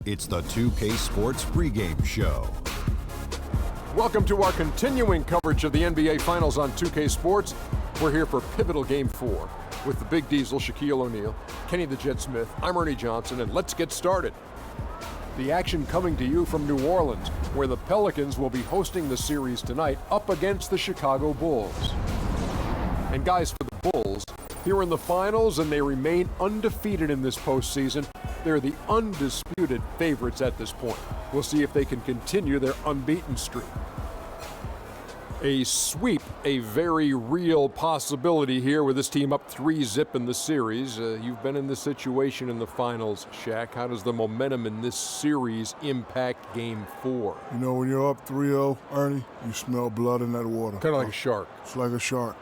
It's the 2K Sports pregame show. Welcome to our continuing coverage of the NBA Finals on 2K Sports. We're here for pivotal Game 4 with the Big Diesel, Shaquille O'Neal, Kenny the Jet Smith, I'm Ernie Johnson, and let's get started. The action coming to you from New Orleans, where the Pelicans will be hosting the series tonight up against the Chicago Bulls. And guys, for the Bulls, here in the finals, and they remain undefeated in this postseason. They're the undisputed favorites at this point. We'll see if they can continue their unbeaten streak. A sweep, a very real possibility here with this team up 3-0 in the series. You've been in this situation in the finals, Shaq. How does the momentum in this series impact Game 4? You know, when you're up 3-0, Ernie, you smell blood in that water. Kind of like a shark. It's like a shark.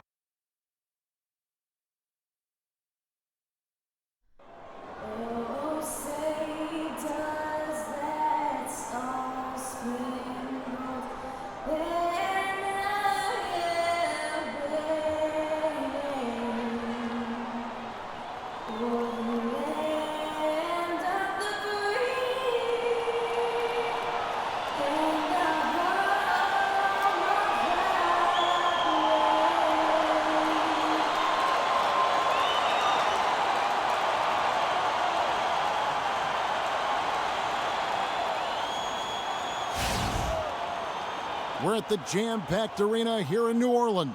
We're at the jam-packed arena here in New Orleans.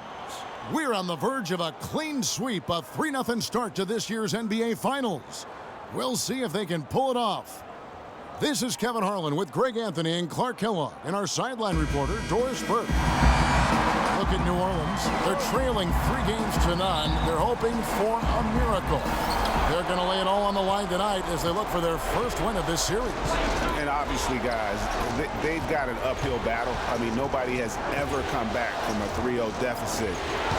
We're on the verge of a clean sweep, a 3-0 start to this year's NBA Finals. We'll see if they can pull it off. This is Kevin Harlan with Greg Anthony and Clark Kellogg and our sideline reporter, Doris Burke. Look at New Orleans. They're trailing 3-0. They're hoping for a miracle. They're going to lay it all on the line tonight as they look for their first win of this series. And obviously, guys, they've got an uphill battle. I mean, nobody has ever come back from a 3-0 deficit.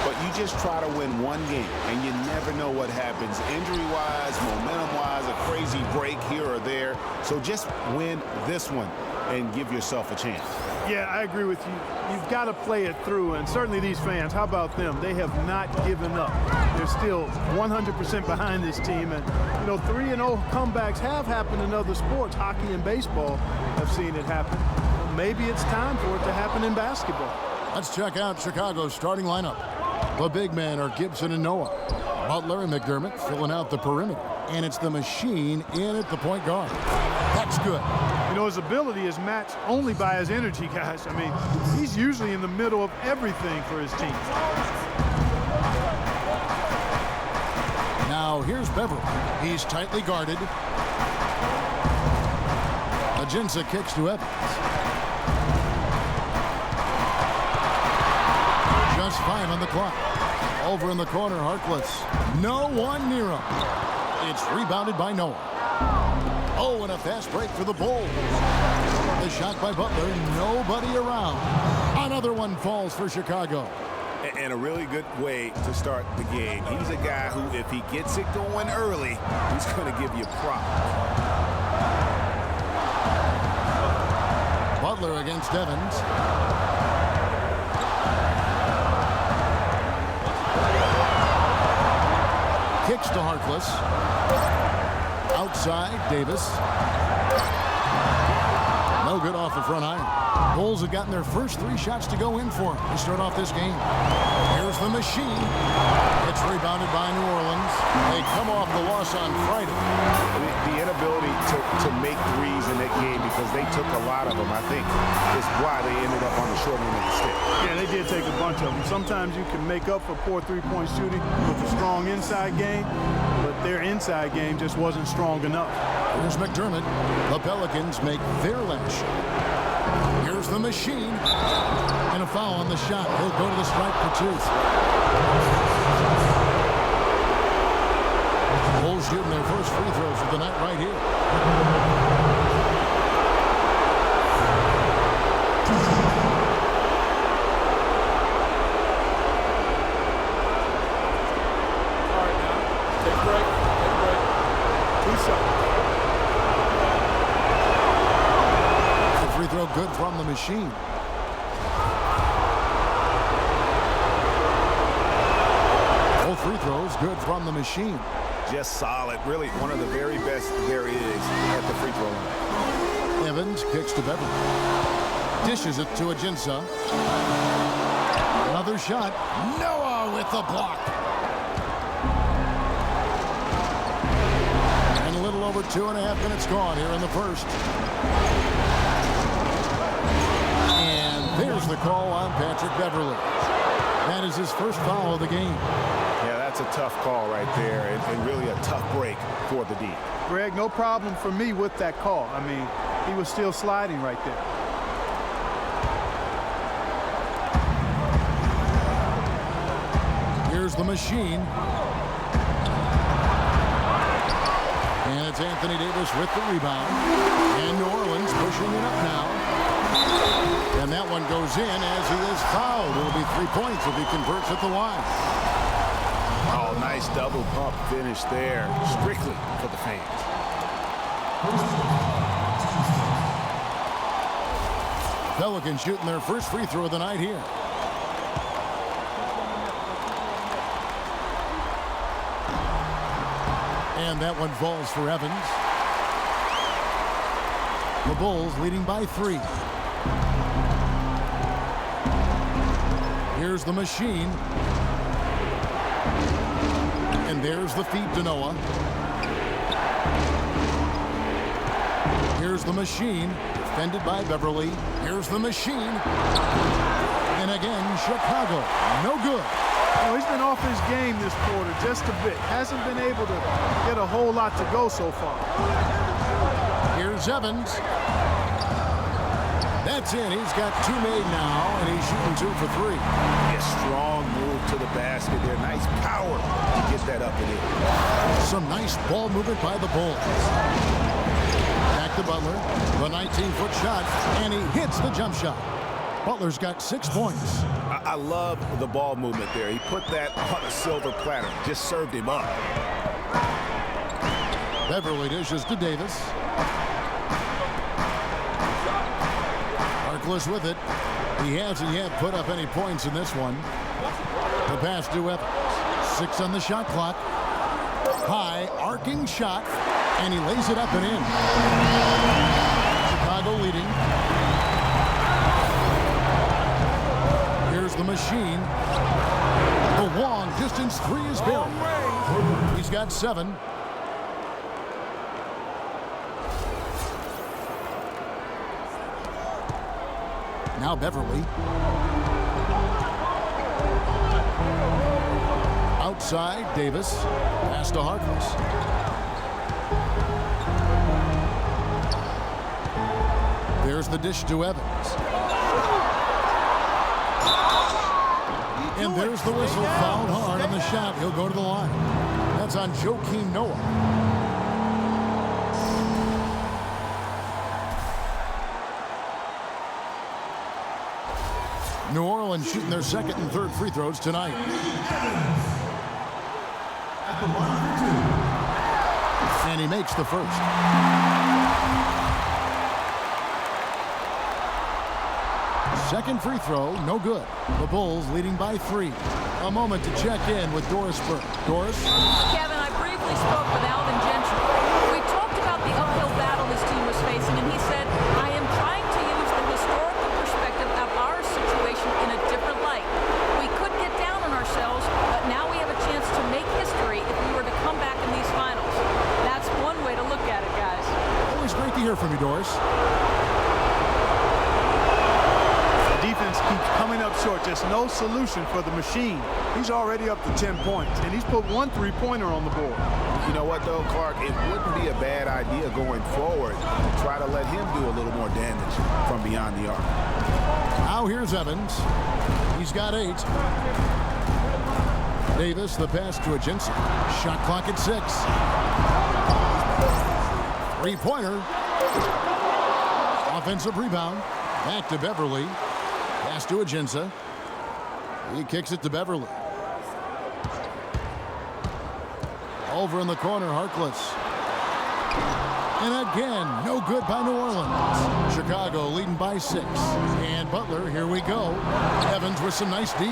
But you just try to win one game, and you never know what happens injury-wise, momentum-wise, a crazy break here or there. So just win this one and give yourself a chance. Yeah, I agree with you. You've got to play it through, and certainly these fans, how about them? They have not given up. They're still 100% behind this team, and, you know, 3-0 comebacks have happened in other sports. Hockey and baseball have seen it happen. Well, maybe it's time for it to happen in basketball. Let's check out Chicago's starting lineup. The big men are Gibson and Noah. Butler and McDermott filling out the perimeter. And it's the machine in at the point guard. That's good. You know, his ability is matched only by his energy, guys. I mean, he's usually in the middle of everything for his team. Now here's Beverly. He's tightly guarded. Ajinça kicks to Evans. Just 5 on the clock. Over in the corner, Harkless. No one near him. It's rebounded by Noah. Oh, and a fast break for the Bulls. The shot by Butler, nobody around. Another one falls for Chicago. And a really good way to start the game. He's a guy who, if he gets it going early, he's going to give you props. Butler against Evans. Kicks to Harkless. Outside, Davis. No good off the front iron. Bulls have gotten their first 3 shots to go in for to start off this game. Here's the machine. It's rebounded by New Orleans. They come off the loss on Friday. The inability to make threes in that game, because they took a lot of them, I think, is why they ended up on the short end of the stick. Yeah, they did take a bunch of them. Sometimes you can make up for poor three-point shooting with a strong inside game, but their inside game just wasn't strong enough. Here's McDermott. The Pelicans make their last shot. Here's the machine. And a foul on the shot. He'll go to the stripe for 2. Bulls shooting their first free throws of the night right here. Good from the machine. Both free throws good from the machine. Just solid. Really one of the very best there is at the free throw line. Evans kicks to Beverly. Dishes it to Ajinça. Another shot. Noah with the block. And a little over 2.5 minutes gone here in the first. And there's the call on Patrick Beverly. That is his first foul of the game. Yeah, that's a tough call right there, and really a tough break for the D. Greg, no problem for me with that call. I mean, he was still sliding right there. Here's the machine. And it's Anthony Davis with the rebound. And New Orleans pushing it up now. And that one goes in as he is fouled. It'll be 3 points if he converts at the line. Oh, nice double pump finish there, strictly for the fans. Pelicans shooting their first free throw of the night here. And that one falls for Evans. The Bulls leading by 3. Here's the machine. And there's the feed to Noah. Here's the machine. Defended by Beverly. Here's the machine. And again, Chicago. No good. Oh, he's been off his game this quarter just a bit. Hasn't been able to get a whole lot to go so far. Here's Evans. That's in. He's got 2 made now, and he's shooting 2 for 3. A strong move to the basket there. Nice power to get that up and in. Some nice ball movement by the Bulls. Back to Butler. The 19-foot shot, and he hits the jump shot. Butler's got 6 points. I love the ball movement there. He put that on a silver platter. Just served him up. Beverly dishes to Davis. Harkless with it. He hasn't yet put up any points in this one. The pass to Evans. 6 on the shot clock. High, arcing shot, and he lays it up and in. Chicago leading. Here's the machine. The long distance 3 is buried. He's got 7. Now Beverly. Outside, Davis. Pass to Harkless. There's the dish to Evans. And there's the whistle. Fouled hard on the shot. He'll go to the line. That's on Joakim Noah. New Orleans shooting their second and third free throws tonight. And he makes the first. Second free throw, no good. The Bulls leading by 3. A moment to check in with Doris Burke. Doris? Kevin, I briefly spoke with Alvin Gentry. We talked about the uphill battle this team was facing, and he said, I am trying to use the historical perspective of our situation in a different light. We could get down on ourselves, but now we have a chance to make history if we were to come back in these finals. That's one way to look at it, guys. Always great to hear from you, Doris. Defense keeps coming up short. Just no solution for the machine. He's already up to 10 points, and he's put 1 3-pointer on the board. You know what, though, Clark? It wouldn't be a bad idea going forward to try to let him do a little more damage from beyond the arc. Now here's Evans. He's got 8. Davis, the pass to Ajinça. Shot clock at 6. 3-pointer. Offensive rebound. Back to Beverly. Pass to Ajinça. He kicks it to Beverly. Over in the corner, Harkless. And again, no good by New Orleans. Chicago leading by 6. And Butler, here we go. Evans with some nice D.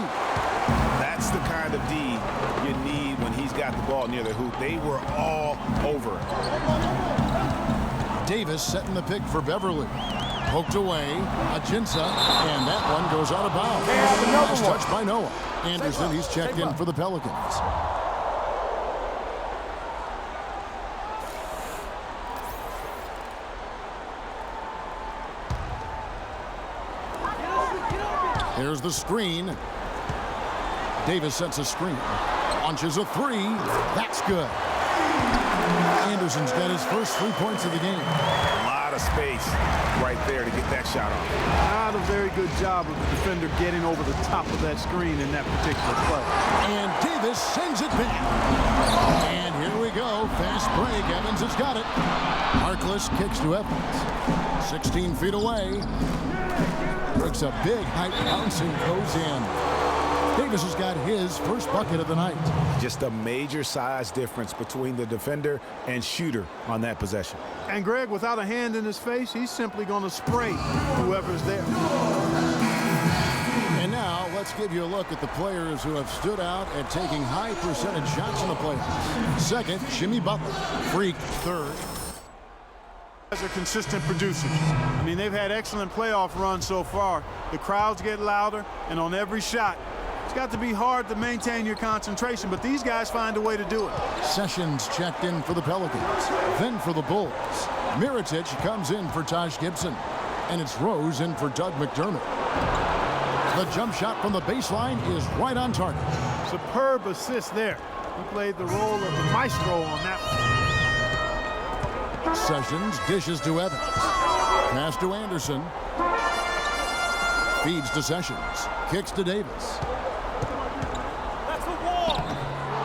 That's the kind of D you need when he's got the ball near the hoop. They were all over it. Davis setting the pick for Beverly. Poked away, Ajinça, and that one goes out of bounds. Nice touch by Noah. Anderson, he's checked in for the Pelicans. Here's the screen. Davis sets a screen. Launches a three. That's good. Anderson's got his first 3 points of the game. A lot of space right there to get that shot off. Not a very good job of the defender getting over the top of that screen in that particular play. And Davis sends it back. And here we go. Fast break. Evans has got it. Harkless kicks to Evans. 16 feet away. Breaks a big height bounce and goes in. Davis has got his first bucket of the night. Just a major size difference between the defender and shooter on that possession. And Greg, without a hand in his face, he's simply going to spray whoever's there. And now let's give you a look at the players who have stood out at taking high percentage shots in the playoffs. Second, Jimmy Butler. Freak, third. Guys are consistent producers. I mean, they've had excellent playoff runs so far. The crowds get louder, and on every shot, it's got to be hard to maintain your concentration, but these guys find a way to do it. Sessions checked in for the Pelicans. Then for the Bulls. Mirotic comes in for Taj Gibson. And it's Rose in for Doug McDermott. The jump shot from the baseline is right on target. Superb assist there. He played the role of the maestro on that one. Sessions dishes to Evans. Pass to Anderson. Feeds to Sessions. Kicks to Davis.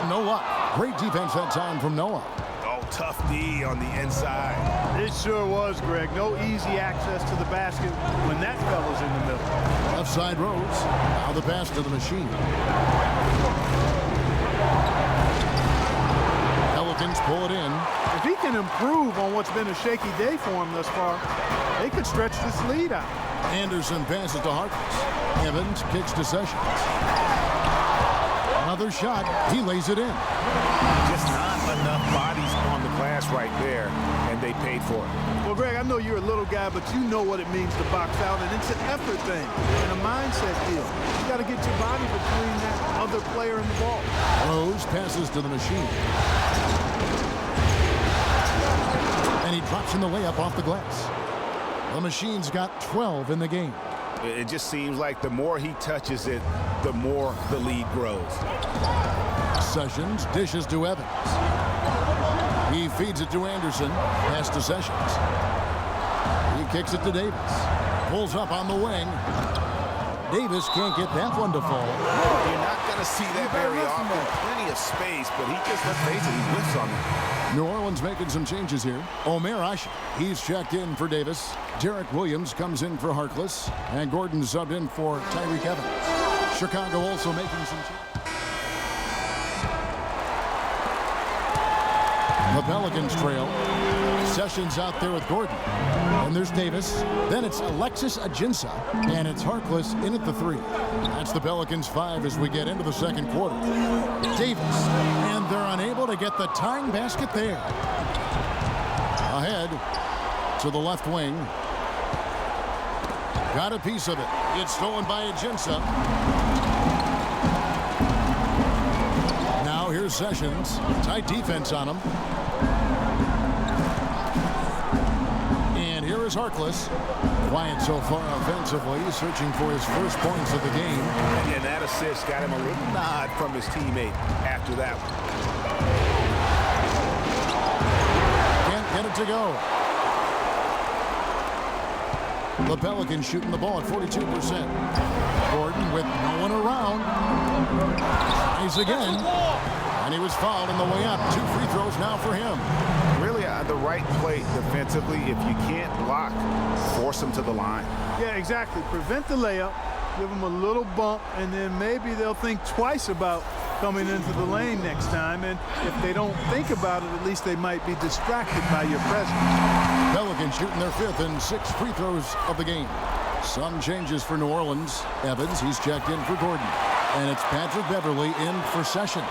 Noah. Great defense that time from Noah. Oh, tough D on the inside. It sure was, Greg. No easy access to the basket when that fella's in the middle. Left side Rose. Now the pass to the machine. Pelicans pull it in. If he can improve on what's been a shaky day for him thus far, they could stretch this lead out. Anderson passes to Harkless. Evans kicks to Sessions. Another shot. He lays it in. Just not enough bodies on the glass right there, and they paid for it. Well, Greg, I know you're a little guy, but you know what it means to box out, and it's an effort thing and a mindset deal. You got to get your body between that other player and the ball. Rose passes to the machine. And he drops in the layup off the glass. The machine's got 12 in the game. It just seems like the more he touches it, the more the lead grows. Sessions dishes to Evans. He feeds it to Anderson. Pass to Sessions. He kicks it to Davis. Pulls up on the wing. Davis can't get that one to fall. You're not going to see that very often. Plenty of space, but he just, let's face it, he whiffs on it. New Orleans making some changes here. Omer Ashe, he's checked in for Davis. Derek Williams comes in for Harkless. And Gordon subbed in for Tyreke Evans. Chicago also making some changes. The Pelicans trail. Sessions out there with Gordon. And there's Davis. Then it's Alexis Ajinça. And it's Harkless in at the three. That's the Pelicans 5 as we get into the second quarter. Davis. And they're unable to get the tying basket there. Ahead to the left wing. Got a piece of it. It's stolen by Ajinça. Now here's Sessions. Tight defense on him. And here is Harkless. Quiet so far offensively, searching for his first points of the game. And that assist got him a little nod from his teammate after that one. Can't get it to go. The Pelicans shooting the ball at 42%. Gordon with no one around. Tries again. And he was fouled on the way up. 2 free throws now for him. Really the right play defensively. If you can't block, force him to the line. Yeah, exactly. Prevent the layup. Give them a little bump, and then maybe they'll think twice about coming into the lane next time. And if they don't think about it, at least they might be distracted by your presence. Pelicans shooting their 5th and 6th free throws of the game. Some changes for New Orleans. Evans, he's checked in for Gordon. And it's Patrick Beverly in for Sessions.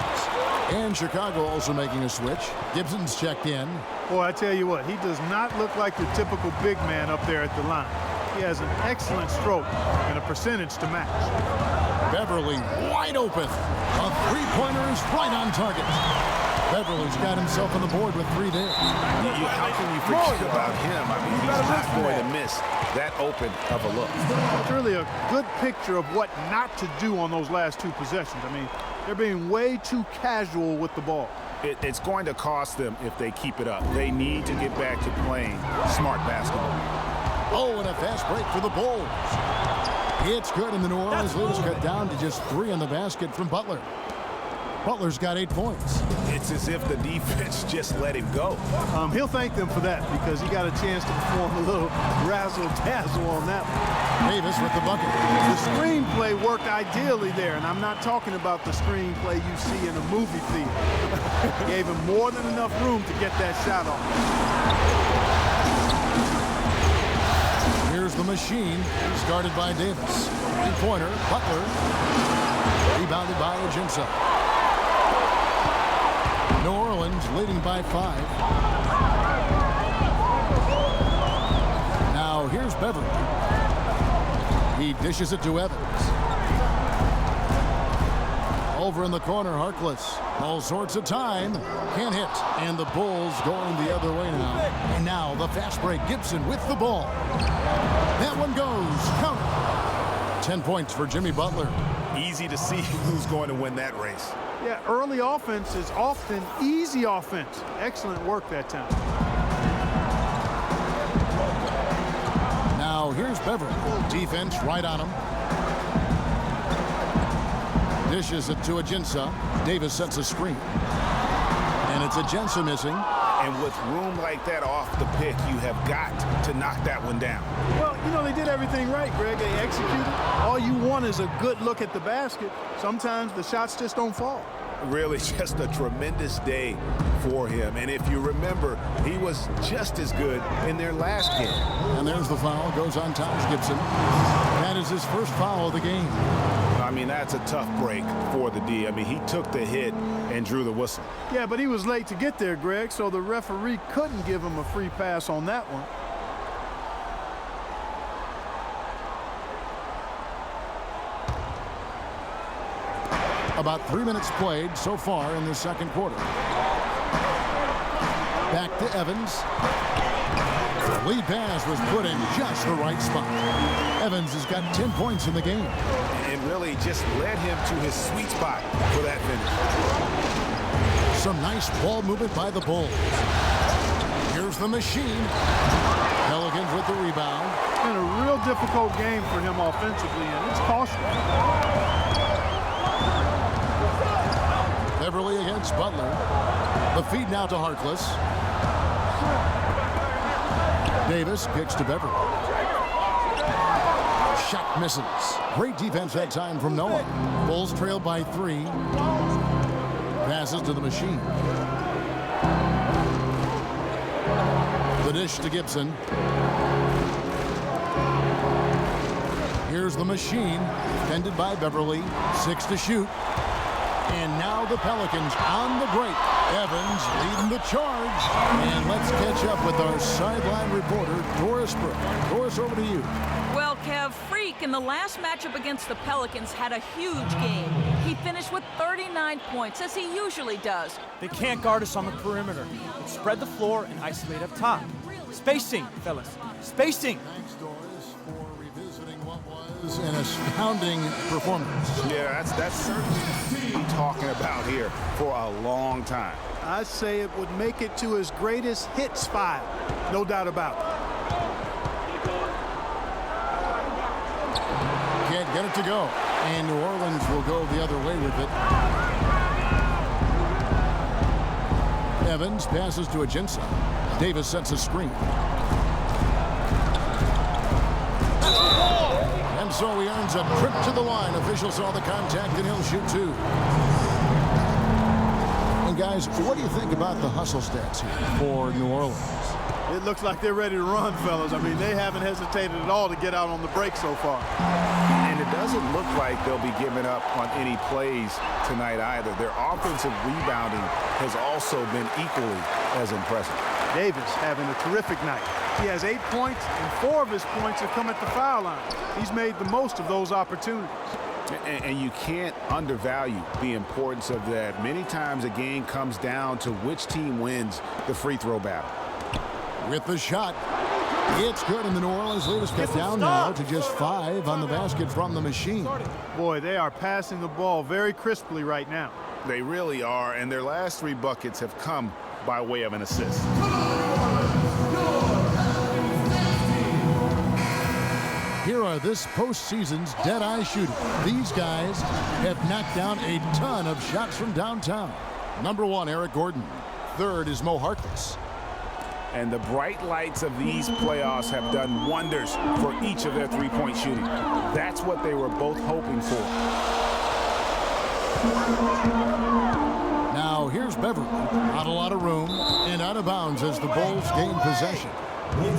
And Chicago also making a switch. Gibson's checked in. Boy, I tell you what, he does not look like your typical big man up there at the line. He has an excellent stroke and a percentage to match. Beverly wide open. A three-pointer is right on target. Beverly's got himself on the board with 3 there. How can you forget about him? I mean, he's not going to miss that open of a look. It's really a good picture of what not to do on those last 2 possessions. I mean, they're being way too casual with the ball. It's going to cost them if they keep it up. They need to get back to playing smart basketball. Oh, and a fast break for the Bulls. It's good, and the New Orleans lead is cut down to just 3 on the basket from Butler. Butler's got 8 points. It's as if the defense just let him go. He'll thank them for that because he got a chance to perform a little razzle-dazzle on that one. Davis with the bucket. The screenplay worked ideally there, and I'm not talking about the screenplay you see in a movie theater. Gave him more than enough room to get that shot off. Here's the machine, started by Davis. 3-pointer, Butler. Rebounded by Ajinça. New Orleans leading by 5. Now here's Beverly. He dishes it to Evans. Over in the corner, Harkless. All sorts of time. Can't hit. And the Bulls going the other way now. And now the fast break. Gibson with the ball. That one goes. Count it. 10 points for Jimmy Butler. Easy to see who's going to win that race. Yeah, early offense is often easy offense. Excellent work that time. Now here's Beverly. Defense right on him. Dishes it to Ajinça. Davis sets a screen. And it's Ajinça missing. And with room like that off the pick, you have got to knock that one down. Well, you know, they did everything right, Greg. They executed. All you want is a good look at the basket. Sometimes the shots just don't fall. Really just a tremendous day for him. And if you remember, he was just as good in their last game. And there's the foul. Goes on Taj Gibson. That is his first foul of the game. I mean, that's a tough break for the D. I mean, he took the hit and drew the whistle. Yeah, but he was late to get there, Greg, so the referee couldn't give him a free pass on that one. About 3 minutes played so far in the second quarter. Back to Evans. Lead pass was put in just the right spot. Evans has got 10 points in the game. And really just led him to his sweet spot for that finish. Some nice ball movement by the Bulls. Here's the machine. Pelicans with the rebound. It's been a real difficult game for him offensively, and it's costly. Beverly against Butler. The feed now to Harkless. Davis kicks to Beverly. Shot misses. Great defense that time from Noah. Bulls trail by 3. Passes to the machine. The dish to Gibson. Here's the machine. Defended by Beverly. 6 to shoot. And now the Pelicans on the break. Evans leading the charge. And let's catch up with our sideline reporter, Doris Burke. Doris, over to you. Well, Kev, Freak in the last matchup against the Pelicans had a huge game. He finished with 39 points, as he usually does. They can't guard us on the perimeter. Let's spread the floor and isolate up top. Spacing, fellas. Spacing. Thanks, Doris, for revisiting what was an astounding performance. Yeah, that's certainly what we're talking about here for a long time. I'd say it would make it to his greatest hits file. No doubt about it. Can't get it to go. And New Orleans will go the other way with it. Evans passes to Ajinça. Davis sets a screen. And so he earns a trip to the line. Officials saw the contact, and he'll shoot 2. And guys, what do you think about the hustle stats here for New Orleans? It looks like they're ready to run, fellas. I mean, they haven't hesitated at all to get out on the break so far. And it doesn't look like they'll be giving up on any plays tonight either. Their offensive rebounding has also been equally as impressive. Davis having a terrific night. He has 8 points, and 4 of his points have come at the foul line. He's made the most of those opportunities. And you can't undervalue the importance of that. Many times a game comes down to which team wins the free throw battle. With the shot, it's good, and the New Orleans lead is cut down now to just 5 on the basket from the machine. Boy, they are passing the ball very crisply right now. They really are, and their last 3 buckets have come by way of an assist. Here are this postseason's dead-eye shooters. These guys have knocked down a ton of shots from downtown. Number 1, Eric Gordon. 3rd is Mo Harkless. And the bright lights of these playoffs have done wonders for each of their three-point shooting. That's what they were both hoping for. Now here's Beverly. Not a lot of room and out of bounds as the Bulls gain possession.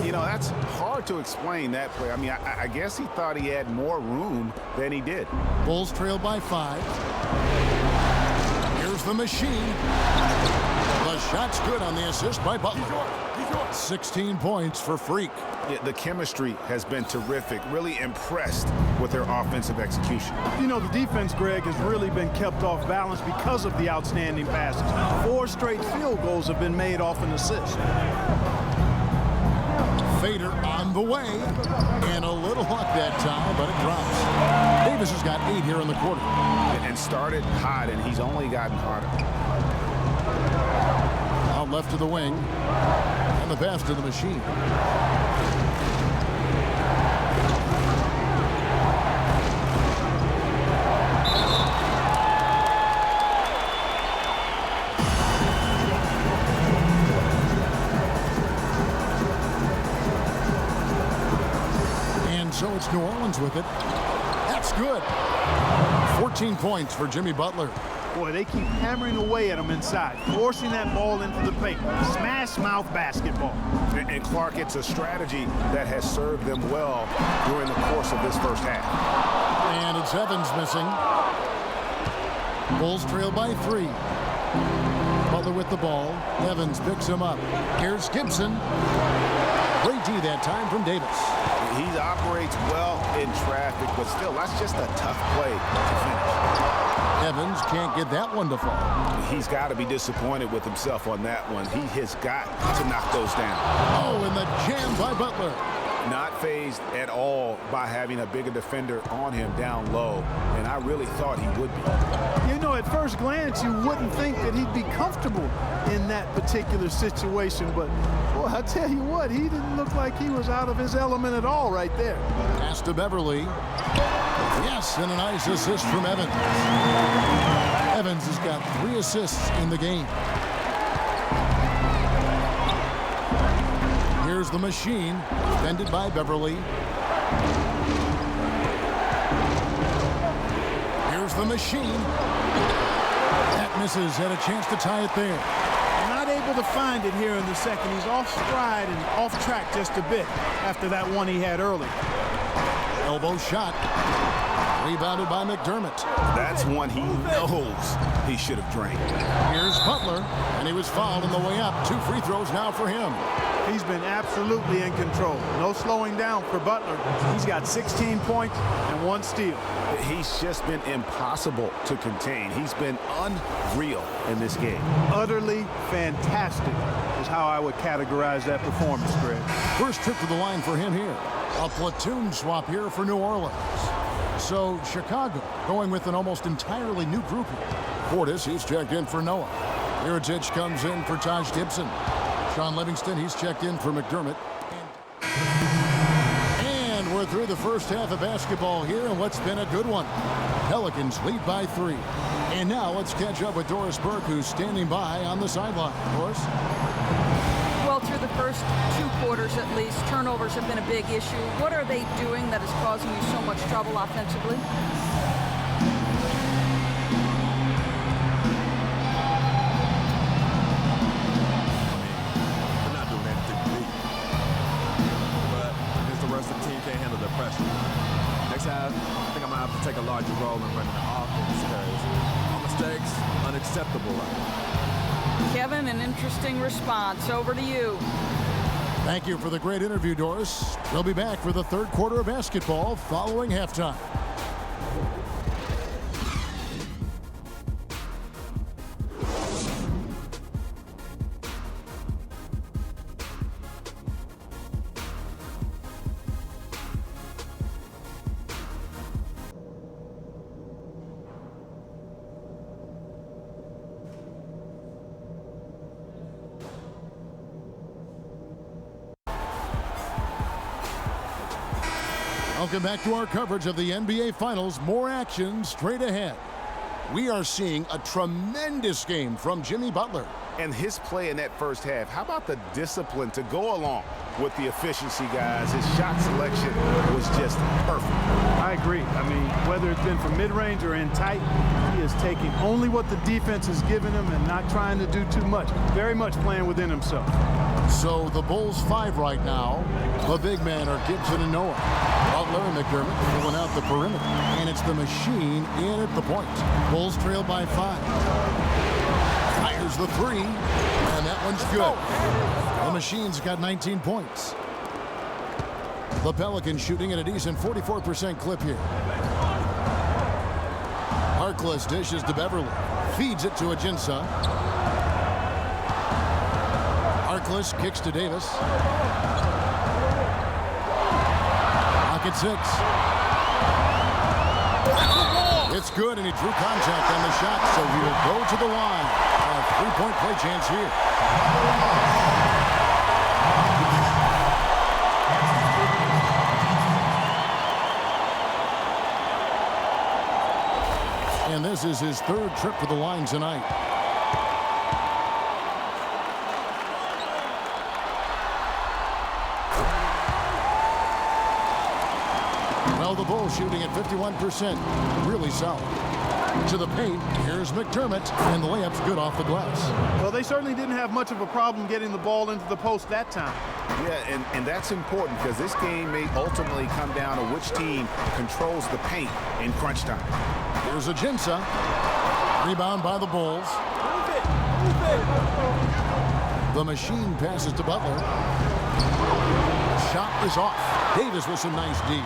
You know, that's hard to explain that play. I mean, I guess he thought he had more room than he did. Bulls trail by 5. Here's the machine. The shot's good on the assist by Butler. 16 points for Freak. Yeah, the chemistry has been terrific. Really impressed with their offensive execution. You know, the defense, Greg, has really been kept off balance because of the outstanding passes. 4 straight field goals have been made off an assist. Fader on the way. And a little luck that time, but it drops. Davis has got 8 here in the quarter. And started hot, and he's only gotten harder. Out left to the wing. And the pass to the machine. And so it's New Orleans with it. That's good. 14 points for Jimmy Butler. Boy, they keep hammering away at him inside, forcing that ball into the paint. Smash mouth basketball. And Clark, it's a strategy that has served them well during the course of this first half. And it's Evans missing. Bulls trail by 3. Butler with the ball. Evans picks him up. Here's Gibson. Great D that time from Davis. He operates well in traffic, but still, that's just a tough play to finish. Evans can't get that one to fall. He's got to be disappointed with himself on that one. He has got to knock those down. Oh, and the jam by Butler. Not fazed at all by having a bigger defender on him down low, and I really thought he would be. You know, at first glance, you wouldn't think that he'd be comfortable in that particular situation, but, boy, I tell you what, he didn't look like he was out of his element at all right there. Pass to Beverly. Yes, and a nice assist from Evans. Evans has got 3 assists in the game. Here's the machine, defended by Beverly. Here's the machine. That misses, had a chance to tie it there. Not able to find it here in the second. He's off stride and off track just a bit after that one he had early. Elbow shot. Rebounded by McDermott. That's one he knows he should have drained. Here's Butler, and he was fouled on the way up. 2 free throws now for him. He's been absolutely in control. No slowing down for Butler. He's got 16 points and 1 steal. He's just been impossible to contain. He's been unreal in this game. Utterly fantastic is how I would categorize that performance, Greg. First trip to the line for him here. A platoon swap here for New Orleans. So Chicago going with an almost entirely new group here. Portis, he's checked in for Noah. Mirotic comes in for Taj Gibson. Sean Livingston, he's checked in for McDermott. And we're through the first half of basketball here in what's been a good one. Pelicans lead by 3. And now let's catch up with Doris Burke, who's standing by on the sideline. Doris? Well, through the first 2 quarters at least, turnovers have been a big issue. What are they doing that is causing you so much trouble offensively? They're not doing anything big. Next half, I think I'm going to have to take a larger role in running the offense because all mistakes, unacceptable. Kevin, an interesting response. Over to you. Thank you for the great interview, Doris. We'll be back for the third quarter of basketball following halftime. Welcome back to our coverage of the NBA Finals. More action straight ahead. We are seeing a tremendous game from Jimmy Butler. And his play in that first half, how about the discipline to go along with the efficiency, guys? His shot selection was just perfect. I agree. I mean, whether it's been from mid-range or in tight, he is taking only what the defense has given him and not trying to do too much. Very much playing within himself. So the Bulls 5 right now. The big men are Gibson and Noah. Butler and McDermott pulling out the perimeter. And it's the machine in at the point. Bulls trail by 5. Fires the 3. And that one's good. The machine's got 19 points. The Pelicans shooting at a decent 44% clip here. Harkless dishes to Beverly. Feeds it to Ajinça. Harkless kicks to Davis. Pocket 6. It's good, and he drew contact on the shot, so he will go to the line. A three-point play chance here. And this is his third trip to the line tonight. Well, the Bulls shooting at 51%. Really solid. To the paint, here's McDermott, and the layup's good off the glass. Well, they certainly didn't have much of a problem getting the ball into the post that time. Yeah, and that's important because this game may ultimately come down to which team controls the paint in crunch time. Here's Ajinça. Rebound by the Bulls. The machine passes to Butler. Shot is off. Davis with some nice D.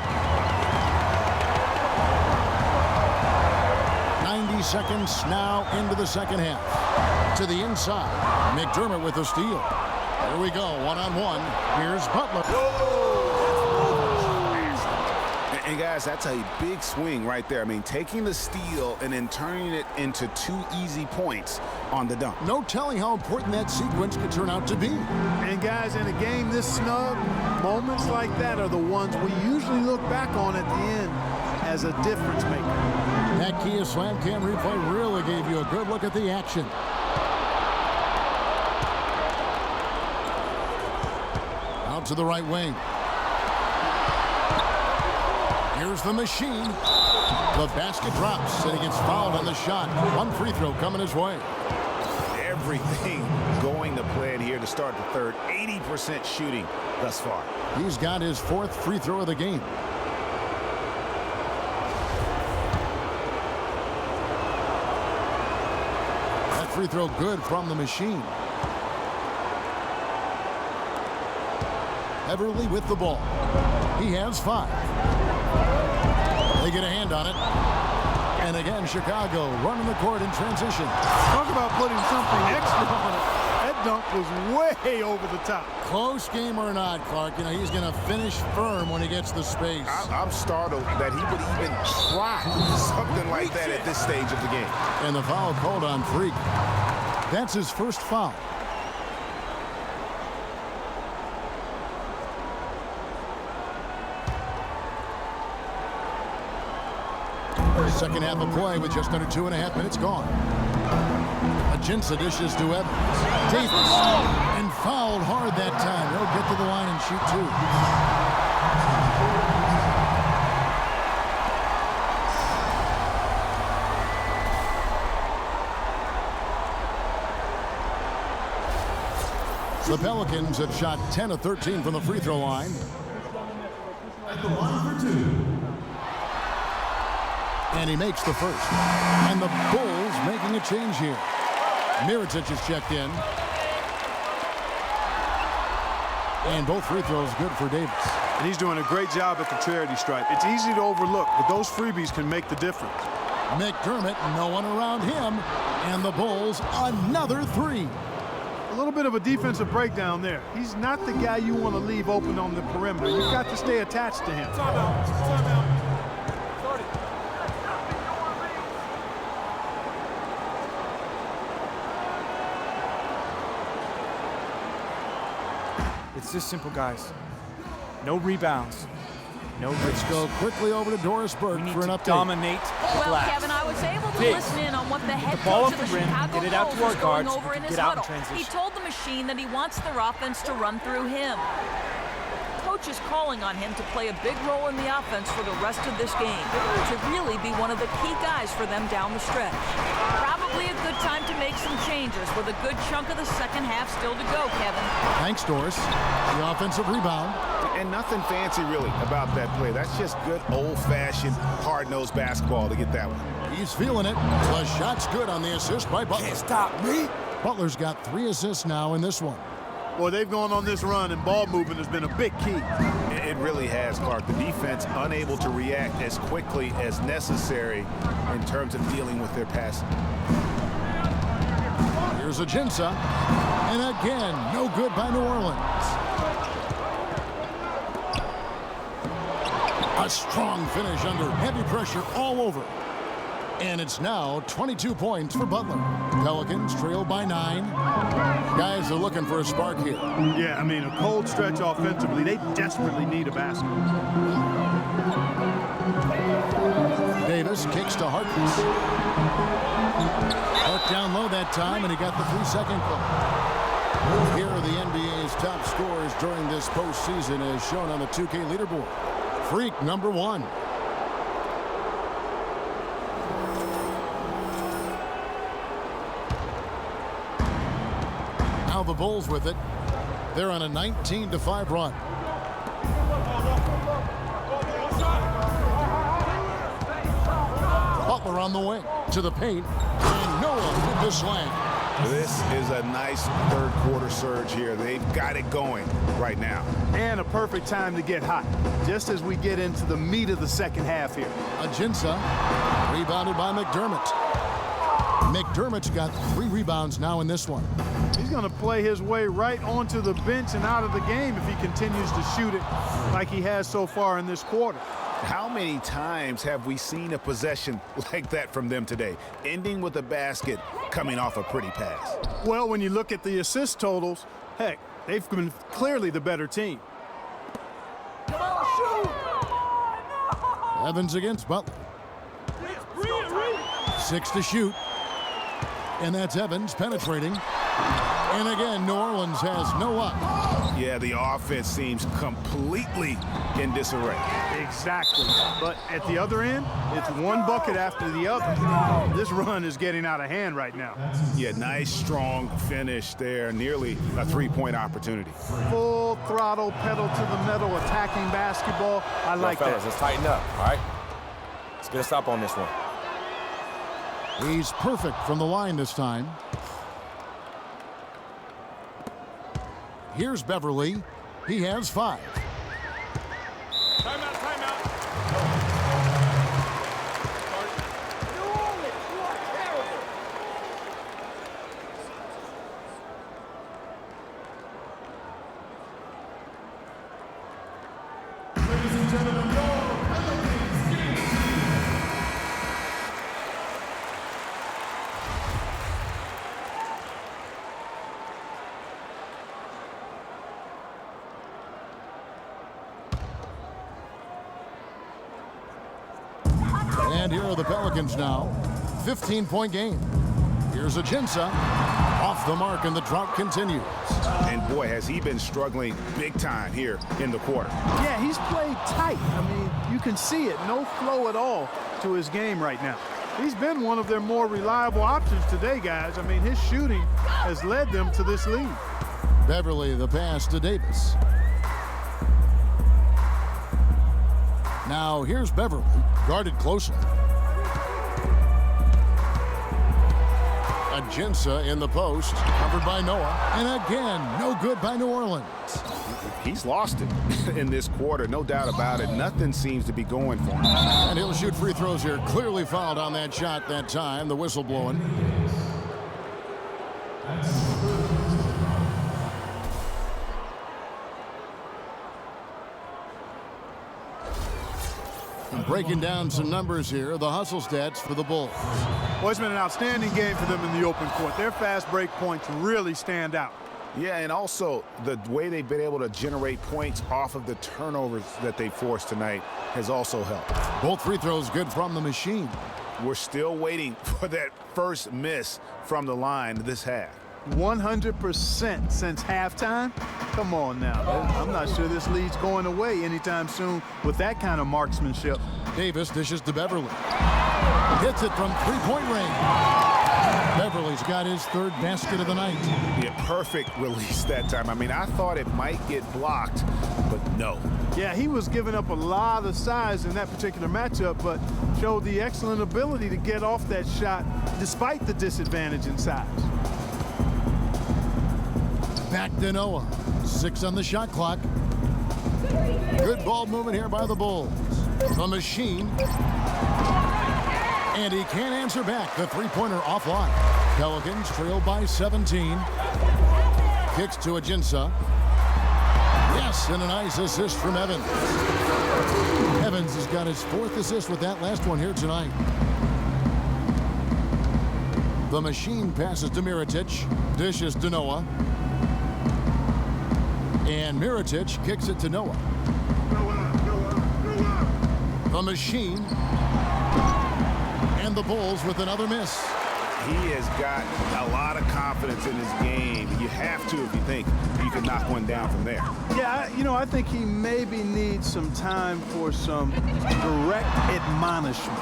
90 seconds now into the second half. To the inside. McDermott with the steal. Here we go, one-on-one. Here's Butler. And guys, that's a big swing right there. I mean, taking the steal and then turning it into 2 easy points on the dunk. No telling how important that sequence could turn out to be. And guys, in a game this snug, moments like that are the ones we usually look back on at the end as a difference maker. That Kia Slam Cam replay really gave you a good look at the action. Out to the right wing. Here's the machine. The basket drops, and he gets fouled on the shot. One free throw coming his way. Everything going to plan here to start the third. 80% shooting thus far. He's got his 4th free throw of the game. That free throw good from the machine. Everly with the ball. He has 5. They get a hand on it. And again, Chicago running the court in transition. Talk about putting something extra on it. That dunk was way over the top. Close game or not, Clark, you know, he's going to finish firm when he gets the space. I'm startled that he would even try something like that at this stage of the game. And the foul called on Freak. That's his first foul. Second half of play with just under 2.5 minutes gone. Ajinça dishes to Evans. Davis. And fouled hard that time. He'll get to the line and shoot 2. The Pelicans have shot 10 of 13 from the free throw line. And he makes the first. And the Bulls making a change here. Mirotic is checked in. And both free throws good for Davis. And he's doing a great job at the charity stripe. It's easy to overlook, but those freebies can make the difference. McDermott, no one around him. And the Bulls, another three. A little bit of a defensive breakdown there. He's not the guy you want to leave open on the perimeter. You've got to stay attached to him. It's this simple, guys. No rebounds. No Let's go quickly over to Doris Burke for an update. Dominate Well, glass. Kevin, I was able to Biggs. listen in on what the head the ball coach off of the the rim, Chicago get it out Bulls to our was going guards, over in his get out in huddle. He transition. told the machine that he wants their offense to run through him. Coach is calling on him to play a big role in the offense for the rest of this game, to really be one of the key guys for them down the stretch. Probably a good time to make some changes with a good chunk of the second half still to go, Kevin. Thanks, Doris. The offensive rebound. And nothing fancy really about that play. That's just good old-fashioned hard-nosed basketball to get that one. He's feeling it. The shot's good on the assist by Butler. Can't stop me. Butler's got 3 assists now in this one. Boy, they've gone on this run, and ball movement has been a big key. It really has, Clark. The defense unable to react as quickly as necessary in terms of dealing with their passing. Here's Ajinça. And again, no good by New Orleans. A strong finish under heavy pressure all over. And it's now 22 points for Butler. Pelicans trail by 9. Guys are looking for a spark here. Yeah, I mean, a cold stretch offensively. They desperately need a basket. Davis kicks to Harkless. Hart down low that time, and he got the 3-second call. Here are the NBA's top scorers during this postseason as shown on the 2K leaderboard. Freak number 1. Now the Bulls with it. They're on a 19-5 run. Butler on the wing to the paint, and Noah with the slam. This is a nice third-quarter surge here. They've got it going right now. And a perfect time to get hot, just as we get into the meat of the second half here. Ajinça, rebounded by McDermott. McDermott's got 3 rebounds now in this one. He's going to play his way right onto the bench and out of the game if he continues to shoot it like he has so far in this quarter. How many times have we seen a possession like that from them today, ending with a basket coming off a pretty pass? Well, when you look at the assist totals, heck, they've been clearly the better team. Come on, shoot! Evans against Butler. 6 to shoot. And that's Evans penetrating. And again, New Orleans has no up. Yeah, the offense seems completely in disarray. Exactly. But at the other end, it's one bucket after the other. This run is getting out of hand right now. Yeah, nice, strong finish there. Nearly a three-point opportunity. Full throttle, pedal to the metal, attacking basketball. I like fellas, that. let's tighten up, all right? Let's get a stop on this one. He's perfect from the line this time. Here's Beverly. He has 5. Timeout, timeout. Ladies and gentlemen, And here are the Pelicans now. 15-point game. Here's Ajinça. Off the mark, and the drought continues. And boy, has he been struggling big time here in the quarter. Yeah, he's played tight. I mean, you can see it. No flow at all to his game right now. He's been one of their more reliable options today, guys. I mean, his shooting has led them to this lead. Beverly, the pass to Davis. Now here's Beverly, guarded closely. Ajinça in the post, covered by Noah. And again, no good by New Orleans. He's lost it in this quarter, no doubt about it. Nothing seems to be going for him. And he'll shoot free throws here. Clearly fouled on that shot that time. The whistle blowing. Breaking down some numbers here, the hustle stats for the Bulls. Well, it's been an outstanding game for them in the open court. Their fast break points really stand out. Yeah, and also the way they've been able to generate points off of the turnovers that they forced tonight has also helped. Both free throws good from the machine. We're still waiting for that first miss from the line this half. 100% since halftime? Come on now. I'm not sure this lead's going away anytime soon with that kind of marksmanship. Davis dishes to Beverly. Hits it from three-point range. Beverly's got his third basket of the night. Yeah, perfect release that time. I mean, I thought it might get blocked, but no. Yeah, he was giving up a lot of size in that particular matchup, but showed the excellent ability to get off that shot despite the disadvantage in size. Back to Noah. 6 on the shot clock. Good ball movement here by the Bulls. The machine. And he can't answer back. The three-pointer offline. Pelicans trail by 17. Kicks to Ajinça. Yes, and a nice assist from Evans. Evans has got his 4th assist with that last one here tonight. The machine passes to Mirotic. Dishes to Noah. And Mirotic kicks it to Noah. The machine. And the Bulls with another miss. He has got a lot of confidence in his game. You have to if you think you can knock one down from there. Yeah, I think he maybe needs some time for some direct admonishment.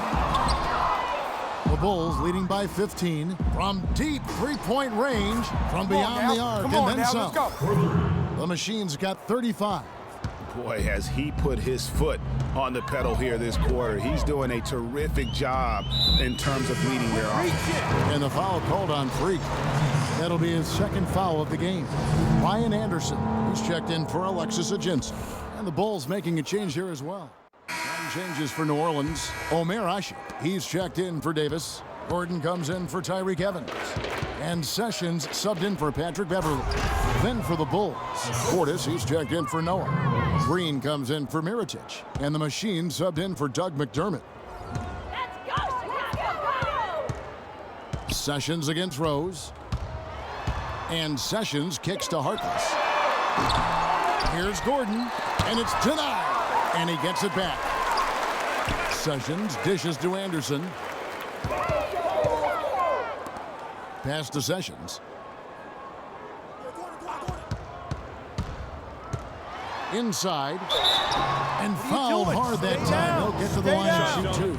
The Bulls leading by 15 from deep three-point range from beyond the arc and then some. Let's go. The machine's got 35. Boy, has he put his foot on the pedal here this quarter. He's doing a terrific job in terms of leading their offense. And the foul called on Freak. That'll be his 2nd foul of the game. Ryan Anderson, who's checked in for Alexis Ajinça. And the Bulls making a change here as well. Some changes for New Orleans. Omer Ashik, he's checked in for Davis. Gordon comes in for Tyreke Evans. And Sessions subbed in for Patrick Beverly. Then for the Bulls, Portis, he's checked in for Noah. Green comes in for Mirotic. And the machine subbed in for Doug McDermott. Sessions against Rose. And Sessions kicks to Harkless. Here's Gordon. And it's denied. And he gets it back. Sessions dishes to Anderson. Pass to Sessions. Inside. And fouled hard that time. They'll get to the line and shoot 2.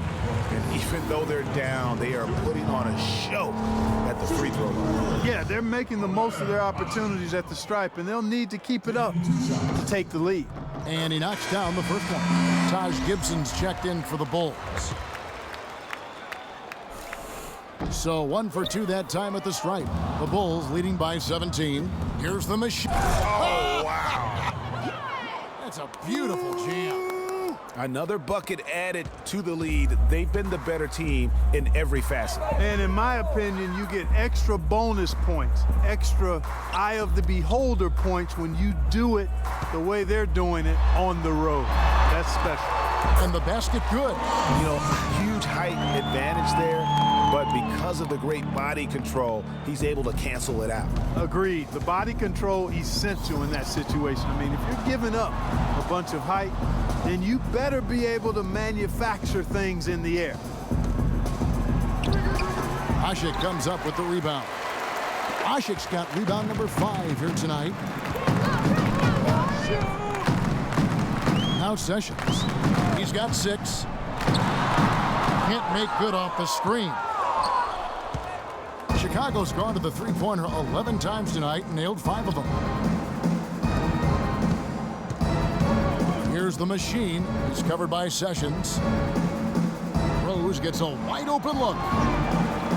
And even though they're down, they are putting on a show at the free throw line. Yeah, they're making the most of their opportunities at the stripe, and they'll need to keep it up to take the lead. And he knocks down the first one. Taj Gibson's checked in for the Bulls. So 1 for 2 that time at the stripe. The Bulls leading by 17. Here's the machine. Oh, wow. That's a beautiful jam. Another bucket added to the lead. They've been the better team in every facet. And in my opinion, you get extra bonus points, extra eye of the beholder points when you do it the way they're doing it on the road. That's special. And the basket good. Huge height advantage there, but because of the great body control, he's able to cancel it out. Agreed. The body control essential in that situation. I mean, if you're giving up a bunch of height, then you better be able to manufacture things in the air. Ashik comes up with the rebound. Ashik's got rebound number 5 here tonight. Now Sessions. He's got 6. Can't make good off the screen. Chicago's gone to the three-pointer 11 times tonight and nailed 5 of them. Here's Here's the machine. He's covered by Sessions. Rose gets a wide open look.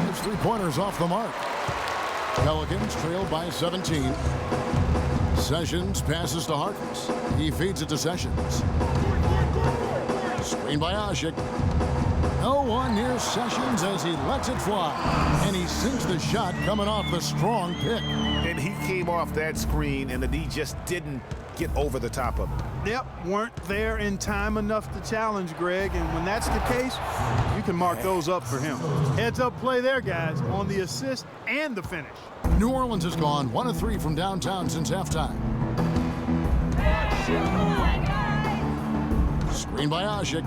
His three-pointers off the mark. Pelicans trailed by 17. Sessions passes to Harkins. He feeds it to Sessions. Screen by Asik. No one near Sessions as he lets it fly. And he sinks the shot coming off the strong pick. And he came off that screen, and the D just didn't get over the top of it. Yep, weren't there in time enough to challenge Greg, and when that's the case, you can mark those up for him. Heads up play there, guys, on the assist and the finish. New Orleans has gone 1 of 3 from downtown since halftime. Screen by Asik.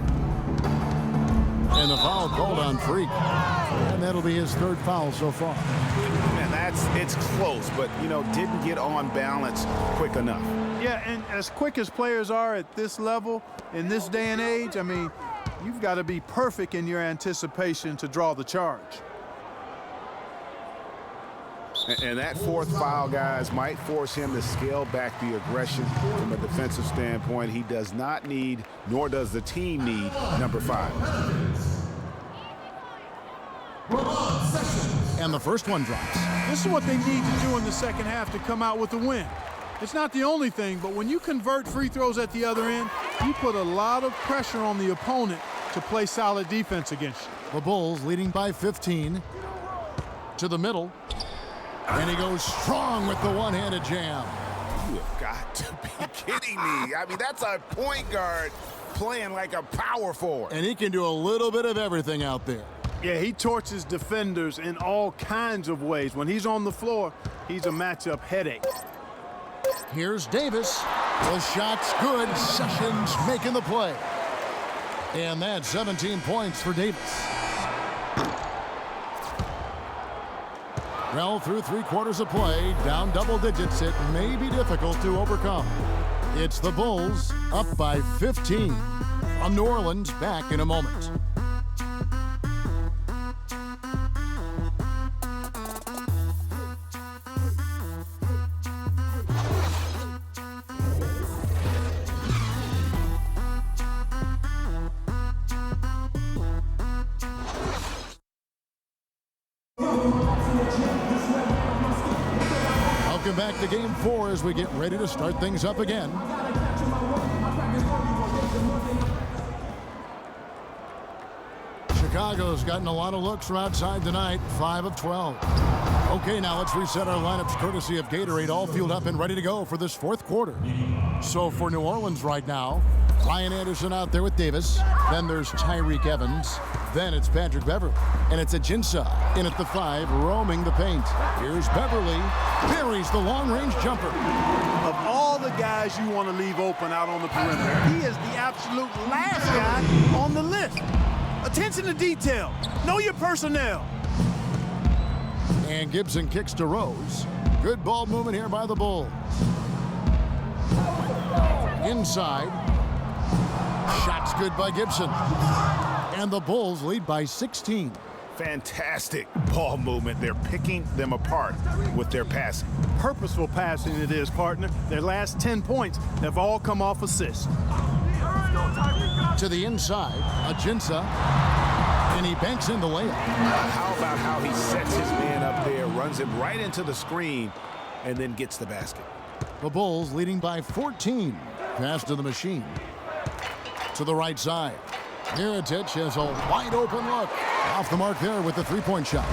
And the foul called on Freak. And that'll be his third foul so far. And it's close, but, didn't get on balance quick enough. Yeah, and as quick as players are at this level, in this day and age, I mean, you've got to be perfect in your anticipation to draw the charge. And that fourth foul, guys, might force him to scale back the aggression from a defensive standpoint. He does not need, nor does the team need, number 5. And the first one drops. This is what they need to do in the second half to come out with a win. It's not the only thing, but when you convert free throws at the other end, you put a lot of pressure on the opponent to play solid defense against you. The Bulls leading by 15. To the middle. And he goes strong with the one-handed jam. You have got to be kidding me. I mean, that's a point guard playing like a power forward. And he can do a little bit of everything out there. Yeah, he torches defenders in all kinds of ways. When he's on the floor, he's a matchup headache. Here's Davis. The shot's good. Sessions making the play. And that's 17 points for Davis. Well, through 3/4 of play, down double digits, it may be difficult to overcome. It's the Bulls up by 15. From New Orleans, back in a moment. Welcome back to Game 4 as we get ready to start things up again. Chicago's gotten a lot of looks from outside tonight, 5 of 12. Okay, now let's reset our lineups courtesy of Gatorade, all fueled up and ready to go for this 4th quarter. So for New Orleans right now, Ryan Anderson out there with Davis. Then there's Tyreek Evans. Then it's Patrick Beverly. And it's Ajinça in at the 5, roaming the paint. Here's Beverly. Buries the long-range jumper. Of all the guys you want to leave open out on the perimeter, he is the absolute last guy on the list. Attention to detail. Know your personnel. And Gibson kicks to Rose. Good ball movement here by the Bulls. Inside. Shot's good by Gibson. And the Bulls lead by 16. Fantastic ball movement. They're picking them apart with their passing. Purposeful passing it is, partner. Their last 10 points have all come off assists. To the inside, Ajinça. And he banks in the layup. How about how he sets his man up there, runs him right into the screen, and then gets the basket. The Bulls leading by 14. Pass to the machine. To the right side. Mirotic has a wide open look. Off the mark there with the three-point shot.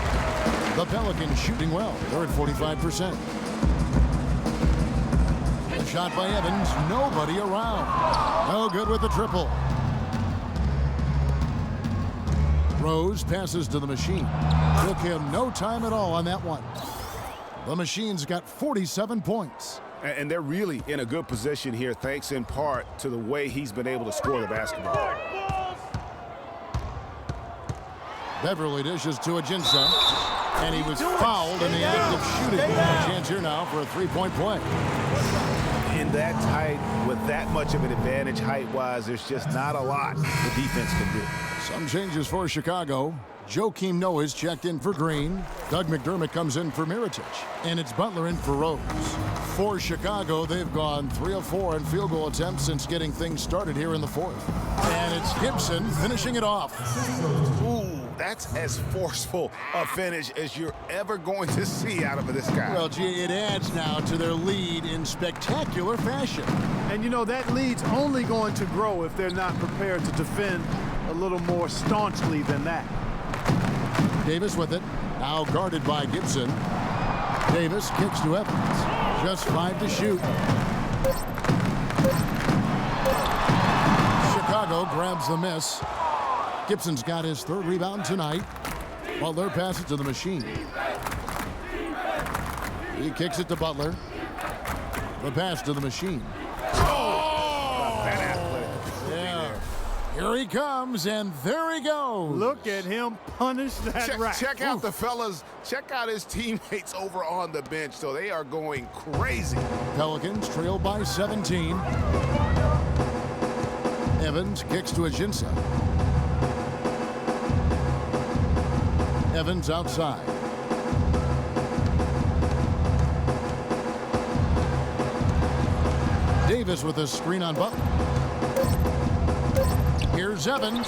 The Pelicans shooting well. They're at 45%. A shot by Evans. Nobody around. No good with the triple. Rose passes to the machine. Took him no time at all on that one. The machine's got 47 points. And they're really in a good position here, thanks in part to the way he's been able to score the basketball. Beverly dishes to Ajinça, and he was fouled in the act of shooting. A chance here now for a three-point play. In that tight, with that much of an advantage height-wise, there's just not a lot the defense can do. Some changes for Chicago. Joakim Noah's checked in for Green. Doug McDermott comes in for Mirotic. And it's Butler in for Rose. For Chicago, they've gone 3 of 4 in field goal attempts since getting things started here in the fourth. And it's Gibson finishing it off. Ooh, that's as forceful a finish as you're ever going to see out of this guy. Well, gee, it adds now to their lead in spectacular fashion. And, you know, that lead's only going to grow if they're not prepared to defend a little more staunchly than that. Davis with it. Now guarded by Gibson. Davis kicks to Evans. Just 5 to shoot. Chicago grabs the miss. Gibson's got his 3rd rebound tonight. Butler passes to the machine. He kicks it to Butler. The pass to the machine. Here he comes, and there he goes. Look at him punish that rack. Check out the fellas. Check out his teammates over on the bench. So they are going crazy. Pelicans trail by 17. Evans kicks to Ajinça. Evans outside. Davis with a screen on Butler. Here's Evans.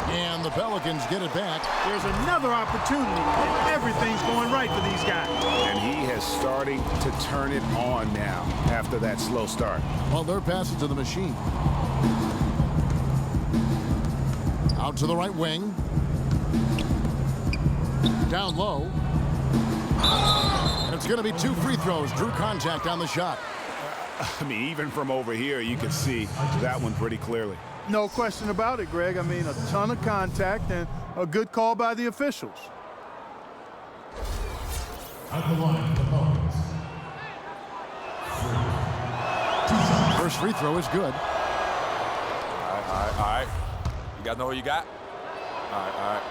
And the Pelicans get it back. There's another opportunity, and everything's going right for these guys. And he is starting to turn it on now after that slow start. Butler passes to the machine. Out to the right wing. Down low. And it's going to be 2 free throws. Drew contact on the shot. I mean, even from over here, you can see that one pretty clearly. No question about it, Greg. I mean, a ton of contact and a good call by the officials. At the line, the Pelicans. First free throw is good. All right. You guys know what you got? All right.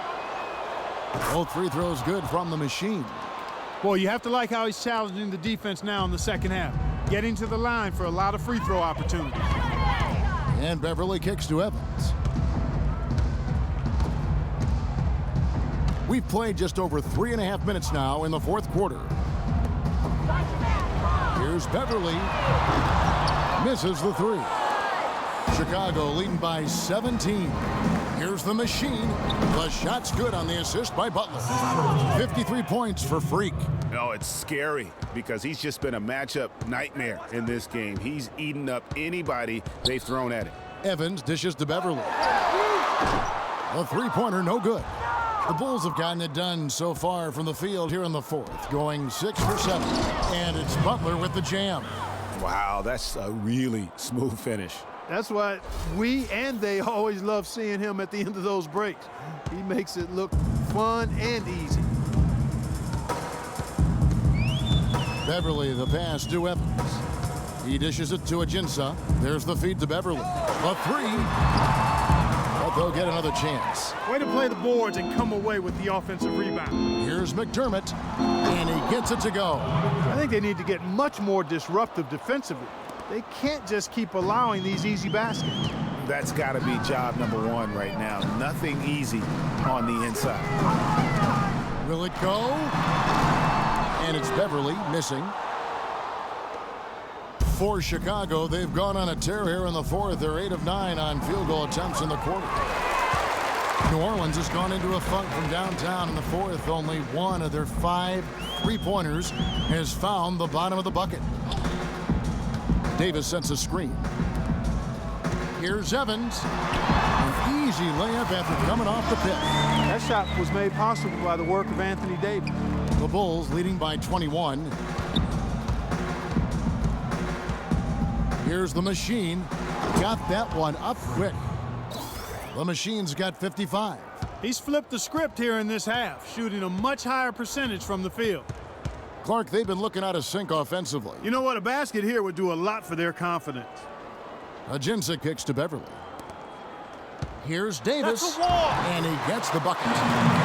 Both free throws good from the machine. Boy, you have to like how he's challenging the defense now in the second half. Getting to the line for a lot of free throw opportunities. And Beverly kicks to Evans. We've played just over 3.5 minutes now in the fourth quarter. Here's Beverly. Misses the 3. Chicago leading by 17. Here's the machine. The shot's good on the assist by Butler. 53 points for Freak. No, it's scary because he's just been a matchup nightmare in this game. He's eaten up anybody they've thrown at him. Evans dishes to Beverly. A 3-pointer, no good. The Bulls have gotten it done so far from the field here in the fourth, going 6 for 7. And it's Butler with the jam. Wow, that's a really smooth finish. That's why we and they always love seeing him at the end of those breaks. He makes it look fun and easy. Beverly, the pass to Evans. He dishes it to Ajinça. There's the feed to Beverly. A 3. But they'll get another chance. Way to play the boards and come away with the offensive rebound. Here's McDermott, and he gets it to go. I think they need to get much more disruptive defensively. They can't just keep allowing these easy baskets. That's got to be job number 1 right now. Nothing easy on the inside. Will it go? And it's Beverly missing. For Chicago, they've gone on a tear here in the fourth. They're 8 of 9 on field goal attempts in the quarter. New Orleans has gone into a funk from downtown in the fourth. Only 1 of their 5 3-pointers has found the bottom of the bucket. Davis sets a screen. Here's Evans. An easy layup after coming off the pick. That shot was made possible by the work of Anthony Davis. The Bulls leading by 21. Here's the machine. Got that one up quick. The machine's got 55. He's flipped the script here in this half, shooting a much higher percentage from the field. Clark, they've been looking out of sync offensively. You know what? A basket here would do a lot for their confidence. Ajinça kicks to Beverly. Here's Davis. That's a wall. And he gets the bucket.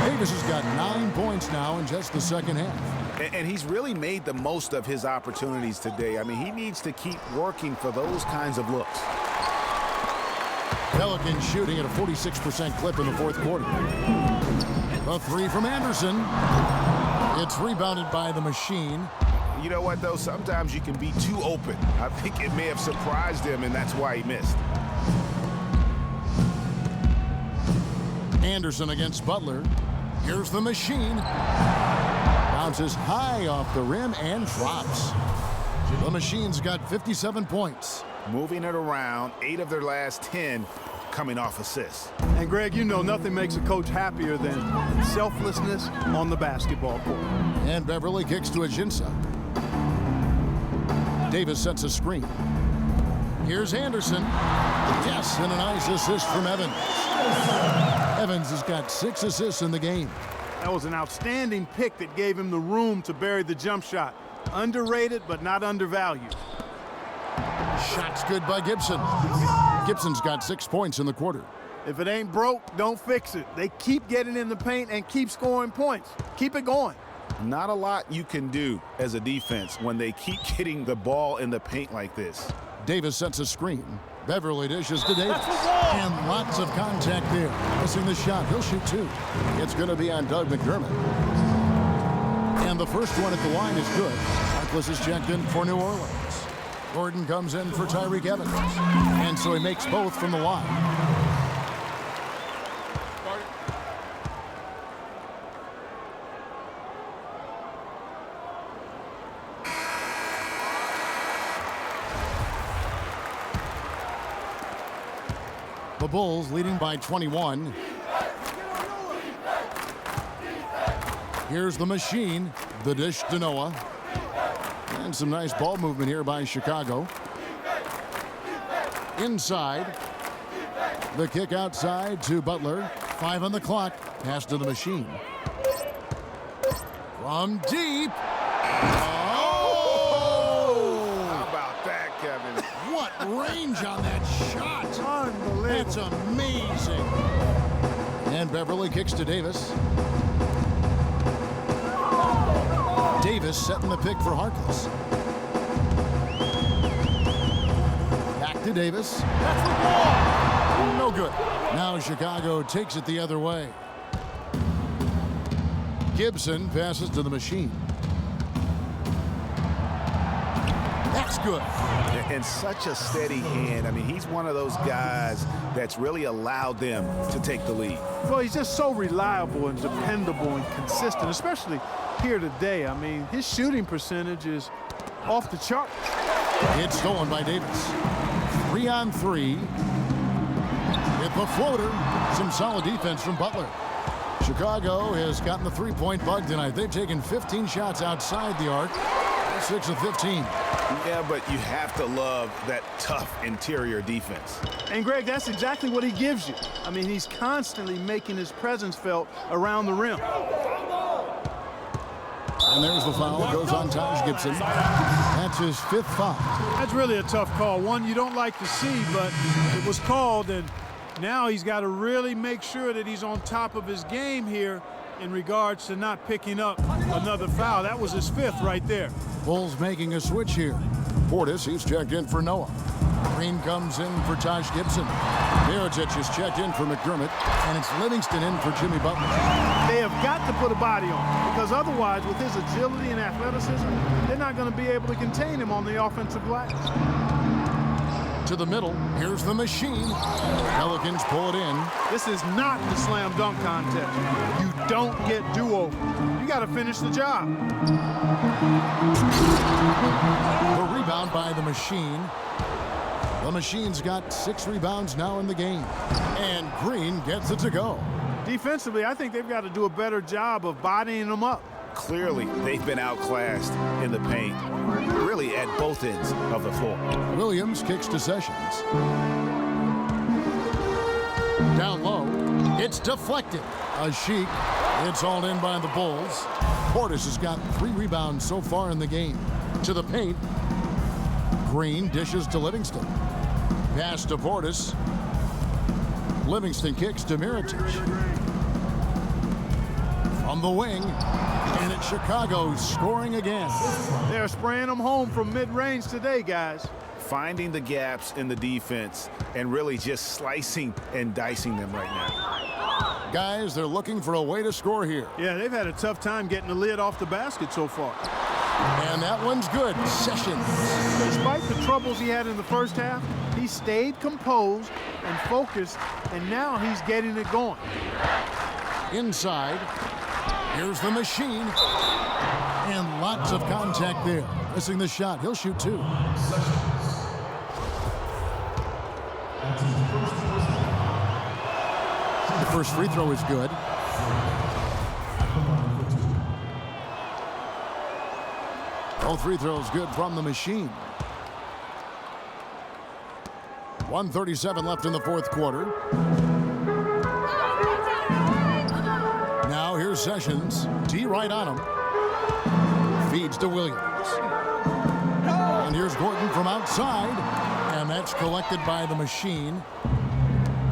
Davis has got 9 points now in just the second half. And he's really made the most of his opportunities today. I mean, he needs to keep working for those kinds of looks. Pelicans shooting at a 46% clip in the fourth quarter. A three from Anderson. It's rebounded by the Machine. You know what, though? Sometimes you can be too open. I think it may have surprised him, and that's why he missed. Anderson against Butler. Here's the Machine. Bounces high off the rim and drops. The Machine's got 57 points. Moving it around, 8 of their last 10 coming off assists. And Greg, you know nothing makes a coach happier than selflessness on the basketball court. And Beverly kicks to Ajinça. Davis sets a screen. Here's Anderson. Yes, and a nice assist from Evans. Evans has got 6 assists in the game. That was an outstanding pick that gave him the room to bury the jump shot. Underrated, but not undervalued. Shot's good by Gibson. Gibson's got 6 points in the quarter. If it ain't broke, don't fix it. They keep getting in the paint and keep scoring points. Keep it going. Not a lot you can do as a defense when they keep getting the ball in the paint like this. Davis sets a screen. Beverly dishes to Davis. And lots of contact there. Missing the shot. He'll shoot 2. It's going to be on Doug McDermott. And the first one at the line is good. Harkless is checked in for New Orleans. Gordon comes in for Tyreke Evans. And so he makes both from the line. The Bulls leading by 21. Here's the Machine. The dish to Noah. And some nice ball movement here by Chicago. Inside. The kick outside to Butler. 5 on the clock. Pass to the Machine. From deep. How about that, Kevin? What range on that shot. Unbelievable. That's amazing. And Beverly kicks to Davis. Davis setting the pick for Harkless. Back to Davis. That's the ball. No good. Now Chicago takes it the other way. Gibson passes to the Machine. That's good. And such a steady hand. I mean, he's one of those guys that's really allowed them to take the lead. Well, he's just so reliable and dependable and consistent, especially here today. I mean, his shooting percentage is off the chart. It's stolen by Davis. 3 on 3. With the floater. Some solid defense from Butler. Chicago has gotten the three-point bug tonight. They've taken 15 shots outside the arc. 6 of 15. Yeah, but you have to love that tough interior defense. And, Greg, that's exactly what he gives you. I mean, he's constantly making his presence felt around the rim. And there's the foul. Goes on Taj Gibson. That's his 5th foul. That's really a tough call. One you don't like to see, but it was called, and now he's got to really make sure that he's on top of his game here in regards to not picking up another foul. That was his 5th right there. Bulls making a switch here. Portis, he's checked in for Noah. Green comes in for Taj Gibson. Mirotic is checked in for McDermott. And it's Livingston in for Jimmy Butler. They have got to put a body on him, because otherwise, with his agility and athleticism, they're not going to be able to contain him on the offensive glass. To the middle, here's the Machine. Pelicans pull it in. This is not the slam dunk contest. You don't get do-over. You got to finish the job. The rebound by the Machine. The Machine's got 6 rebounds now in the game. And Green gets it to go. Defensively, I think they've got to do a better job of bodying them up. Clearly, they've been outclassed in the paint, really at both ends of the floor. Williams kicks to Sessions. Down low, it's deflected. A Sheik, it's hauled in by the Bulls. Portis has got 3 rebounds so far in the game. To the paint, Green dishes to Livingston. Pass to Portis. Livingston kicks to Mirotic. From the wing, and it's Chicago scoring again. They're spraying them home from mid-range today, guys. finding the gaps in the defense and really just slicing and dicing them right now. Guys, they're looking for a way to score here. Yeah, they've had a tough time getting the lid off the basket so far. And that one's good. Sessions. Despite the troubles he had in the first half, he stayed composed and focused, and now he's getting it going. Inside. Here's the machine. And lots of contact there. Missing the shot. He'll shoot two. The first free throw is good. All free throws good from the machine. 1:37 left in the fourth quarter. Now here's Sessions. D right on him. Feeds to Williams. And here's Gordon from outside. And that's collected by the machine.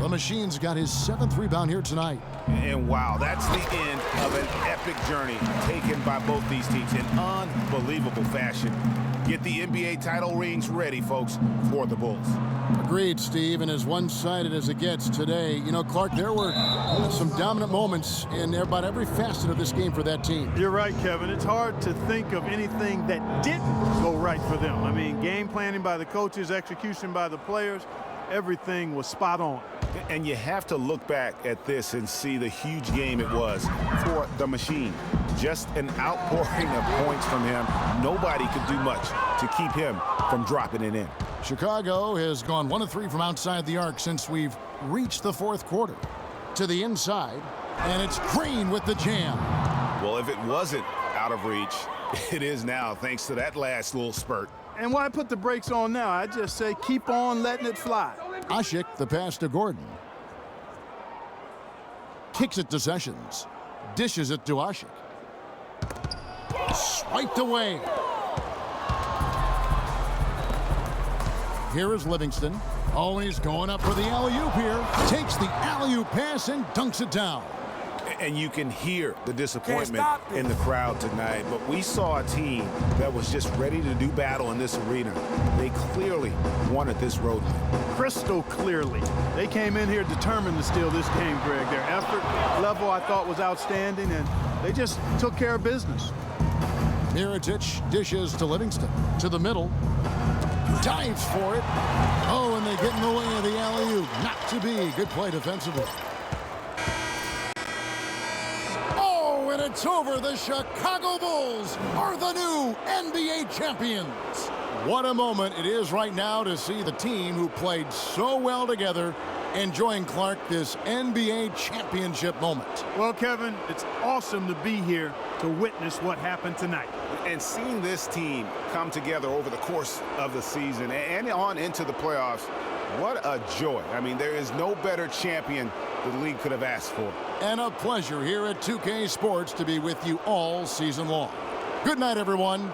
The machine's got his 7th rebound here tonight. And wow, that's the end of an epic journey taken by both these teams in unbelievable fashion. Get the NBA title rings ready, folks, for the Bulls. Agreed, Steve, and as one-sided as it gets today, you know, Clark, there were some dominant moments in about every facet of this game for that team. You're right, Kevin. It's hard to think of anything that didn't go right for them. I mean, game planning by the coaches, execution by the players, everything was spot on. And you have to look back at this and see the huge game it was for the machine. Just an outpouring of points from him. Nobody could do much to keep him from dropping it in. Chicago has gone 1 of 3 from outside the arc since we've reached the fourth quarter. To the inside, and it's Green with the jam. Well, if it wasn't out of reach, it is now, thanks to that last little spurt. And why put the brakes on now? I just say keep on letting it fly. Ashik, the pass to Gordon. Kicks it to Sessions. Dishes it to Ashik. Swiped away. Here is Livingston. Oh, and he's going up for the alley-oop here. Takes the alley-oop pass and dunks it down. And you can hear the disappointment in the crowd tonight. But we saw a team that was just ready to do battle in this arena. They clearly wanted this road win. Crystal clearly. They came in here determined to steal this game, Greg. Their effort level, I thought, was outstanding, and they just took care of business. Mirotic dishes to Livingston. To the middle. Dives for it. Oh, and they get in the way of the alley-oop. Not to be. Good play defensively. And it's over. The Chicago Bulls are the new NBA champions. What a moment it is right now to see the team who played so well together enjoying, Clark, this NBA championship moment. Well, Kevin, it's awesome to be here to witness what happened tonight. And seeing this team come together over the course of the season and on into the playoffs, what a joy. I mean, there is no better champion the league could have asked for. And a pleasure here at 2K Sports to be with you all season long. Good night, everyone.